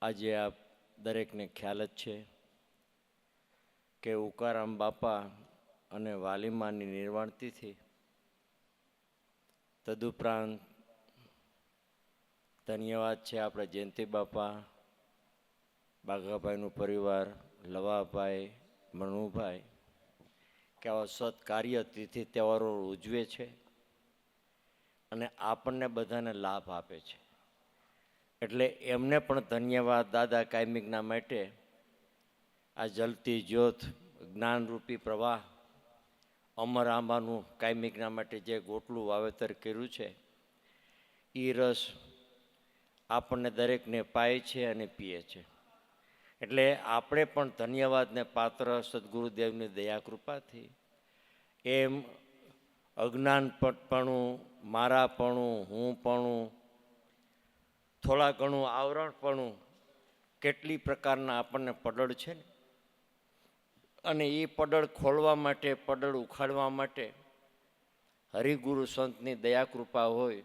આજે આપ દરેકને ખ્યાલ જ છે કે ઉકારામ બાપા અને વાલીમાની નિર્વાણતિથિ, તદુપરાંત ધન્યવાદ છે આપણે જયંતિ બાપા, બાઘાભાઈનું પરિવાર, લવાભાઈ, મનુભાઈ કે આવા સત્કાર્ય તિથિ તહેવારો ઉજવે છે અને આપણને બધાને લાભ આપે છે. એટલે એમને પણ ધન્યવાદ દાદા કાયમિકના માટે. આ જલતી જ્યોત જ્ઞાનરૂપી પ્રવાહ અમર આંબાનું કાયમિકના માટે જે ગોટલું વાવેતર કર્યું છે એ રસ આપણને દરેકને પાય છે અને પીએ છે. એટલે આપણે પણ ધન્યવાદને પાત્ર સદગુરુદેવની દયાકૃપાથી એમ અજ્ઞાનપણું, મારાપણું, હુંપણું, થોડા ઘણું આવરણપણું, કેટલી પ્રકારના આપણને પડળ છે ને, અને એ પડળ ખોલવા માટે, પડળ ઉખાડવા માટે હરિગુરુ સંતની દયાકૃપા હોય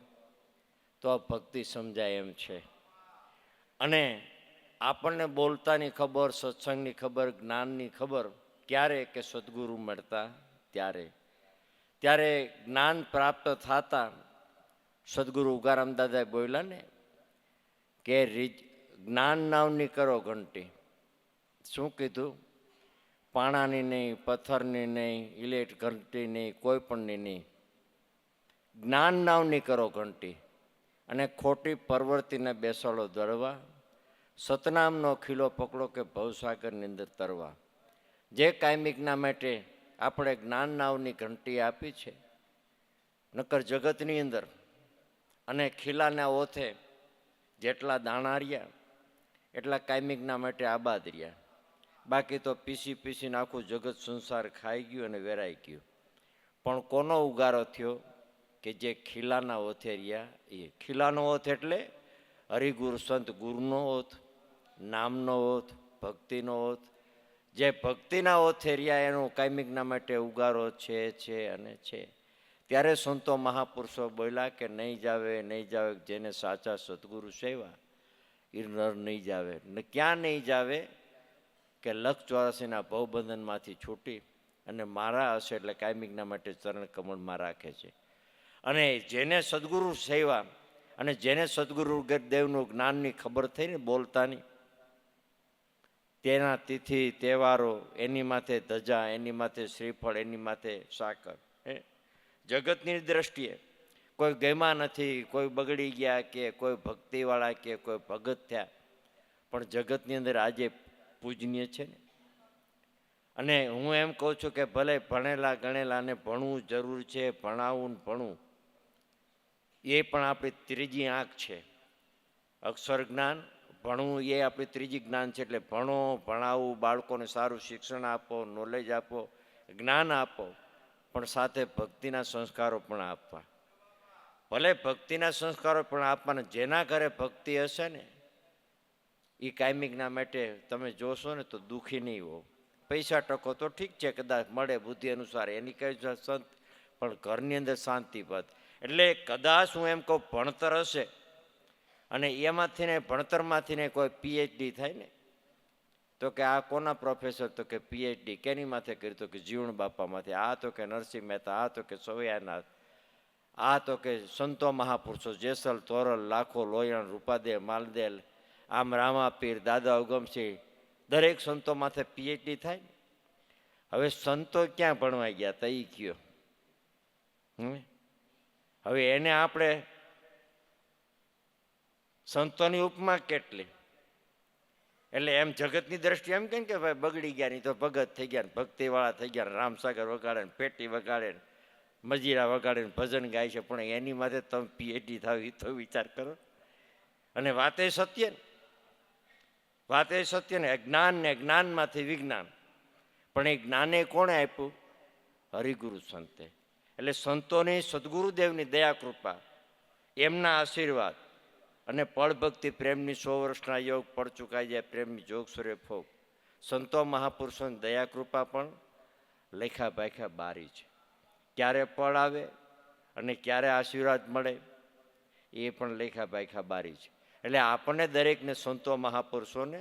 તો આ ભક્તિ સમજાય એમ છે. અને આપણને બોલતાની ખબર, સત્સંગની ખબર, જ્ઞાનની ખબર ક્યારે કે સદગુરુ મળતા ત્યારે. ત્યારે જ્ઞાન પ્રાપ્ત થતા સદગુરુ ઉગારામ દાદાએ બોલ્યા ને કે જ્ઞાન નામની કરો ઘંટી. શું કીધું? પાણાની નહીં, પથ્થરની નહીં, ઇલેટ ઘંટી નહીં, કોઈ પણની નહીં, જ્ઞાન નામની કરો ઘંટી. અને ખોટી પરવર્તીને બેસાડો દળવા, સતનામનો ખીલો પકડો કે ભવસાગરની અંદર તરવા. જે કાયમિકના માટે આપણે જ્ઞાન નામની ઘંટી આપી છે, નકર જગતની અંદર અને ખીલાના ઓથે જેટલા દાણા રહ્યા એટલા કાયમિકના માટે આબાદ રહ્યા. બાકી તો પીસી પીસીને આખું જગત સંસાર ખાઈ ગયું અને વેરાઈ ગયું. પણ કોનો ઉગારો થયો કે જે ખીલાના ઓથે રહ્યા એ. ખીલાનો ઓથ એટલે હરિગુરુ સંત ગુરુનો ઓથ, નામનો ઓથ, ભક્તિનો ઓથ. જે ભક્તિના ઓથે રહ્યા એનો કાયમિકના માટે ઉગારો છે અને છે. ત્યારે સંતો મહાપુરુષો બોલ્યા કે નહીં જાવે, નહીં જાવે, જેને સાચા સદગુરુ સેવા એ નર નહીં જાવે. ને ક્યાં નહીં જાવે કે 184ના ભવબંધનમાંથી છૂટી અને મારા હશે એટલે કાયમિકના માટે ચરણ કમળમાં રાખે છે. અને જેને સદગુરુ સેવા અને જેને સદગુરુ દેવનું જ્ઞાનની ખબર થઈ ને બોલતાની, તેના તિથિ તહેવારો, એની માથે ધજા, એની માથે શ્રીફળ, એની માથે સાકર. જગતની દ્રષ્ટિએ કોઈ ગેમા નથી, કોઈ બગડી ગયા કે કોઈ ભક્તિવાળા કે કોઈ ભગત થયા, પણ જગતની અંદર આજે પૂજનીય છે ને. અને હું એમ કહું છું કે ભલે ભણેલા ગણેલાને ભણવું જરૂર છે, ભણાવવું ને ભણવું એ પણ આપણી ત્રીજી આંખ છે. અક્ષર જ્ઞાન, ભણવું એ આપણી ત્રીજી જ્ઞાન છે. એટલે ભણો, ભણાવવું, બાળકોને સારું શિક્ષણ આપો, નોલેજ આપો, જ્ઞાન આપો, પણ સાથે ભક્તિના સંસ્કારો પણ આપવા. ભલે ભક્તિના સંસ્કારો પણ આપવાના. જેના ઘરે ભક્તિ હશે ને એ કાયમિકના માટે તમે જોશો ને તો દુઃખી નહીં હો. પૈસા ટકો તો ઠીક છે, કદાચ મળે બુદ્ધિ અનુસાર, એની કઈ સંત, પણ ઘરની અંદર શાંતિ પદ. એટલે કદાચ હું એમ કહું ભણતર હશે અને એમાંથી ને ભણતરમાંથી ને કોઈ પીએચડી થાય ને તો કે આ કોના પ્રોફેસર? તો કે પીએચડી કેની માથે કર્યું? તો કે જીવણ બાપામાંથી. આ તો કે નરસિંહ મહેતા, આ તો કે સવૈયાનાથ, આ તો કે સંતો મહાપુરુષો જેસલ તોરલ, લાખો લોયણ, રૂપાદેવ, માલદેલ, આમ રામાપીર, દાદા ઉગમસિંહ, દરેક સંતો માથે પીએચડી થાય. હવે સંતો ક્યાં ભણવા ગયા તા એ કયો? હવે એને આપણે સંતોની ઉપમા કેટલી. એટલે એમ જગતની દ્રષ્ટિએ એમ કે ભાઈ બગડી ગયા નહીં તો ભગત થઈ ગયા, ભક્તિવાળા થઈ ગયા, રામસાગર વગાડે ને, પેટી વગાડે ને, મજીરા વગાડે ને, ભજન ગાય છે, પણ એની માથે તમે પીએચડી થાવ એ તો વિચાર કરો. અને વાત એ સત્ય ને, વાત એ સત્ય ને. જ્ઞાન ને જ્ઞાનમાંથી વિજ્ઞાન, પણ એ જ્ઞાને કોણે આપ્યું? હરિગુરુ સંતે. એટલે સંતોની, સદગુરુદેવની દયાકૃપા, એમના આશીર્વાદ અને પળભક્તિ પ્રેમની 100 વર્ષના યોગ, પળ ચુકાઈ જાય પ્રેમની જોગ સુરે ફોગ. સંતો મહાપુરુષોની દયાકૃપા પણ લેખા ભાખા બારી છે. ક્યારે પળ આવે અને ક્યારે આશીર્વાદ મળે એ પણ લેખા ભાખા બારી છે. એટલે આપણને દરેકને સંતો મહાપુરુષોને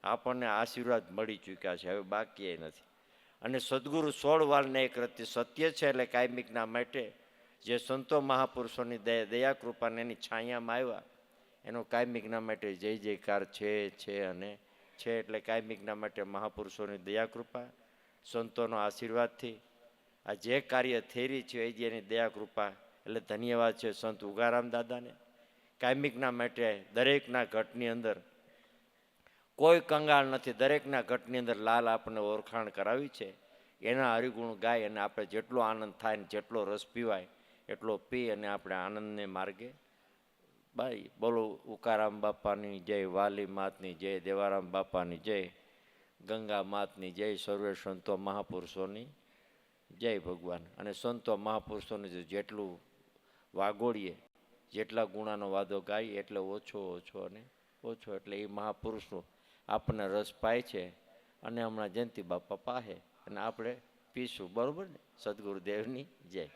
આપણને આશીર્વાદ મળી ચૂક્યા છે, હવે બાકી એ નથી. અને સદગુરુ 16 વાલને એક રત્ય સત્ય છે, એટલે કાયમિકના માટે જે સંતો મહાપુરુષોની દયા કૃપાને એની છાયામાં આવ્યા એનો કાયમિકના માટે જય જયકાર છે અને છે. એટલે કાયમિકના માટે મહાપુરુષોની દયા કૃપા, સંતોનો આશીર્વાદથી આ જે કાર્ય થઈ રહી છે એ એની દયા કૃપા, એટલે ધન્યવાદ છે સંત ઉગારામ દાદાને. કાયમિકના માટે દરેકના ઘટની અંદર કોઈ કંગાળ નથી, દરેકના ઘટની અંદર લાલ આપણને ઓળખાણ કરાવી છે. એના હરિગુણ ગાય અને આપણે જેટલો આનંદ થાય ને જેટલો રસ પીવાય એટલો પી અને આપણે આનંદને માર્ગે ભાઈ બોલો. ઉકારામ બાપાની જય, વાલી માતની જય, દેવારામ બાપાની જય, ગંગા માતની જય, સર્વે સંતો મહાપુરુષોની જય ભગવાન. અને સંતો મહાપુરુષોને જેટલું વાગોળીએ, જેટલા ગુણાનો વાદો ગાઈએ એટલે ઓછો અને ઓછો, એટલે એ મહાપુરુષનું આપણને રસ પાય છે. અને હમણાં જયંતિ બાપા પાહે અને આપણે પીશું, બરાબર ને? સદગુરુદેવની જય.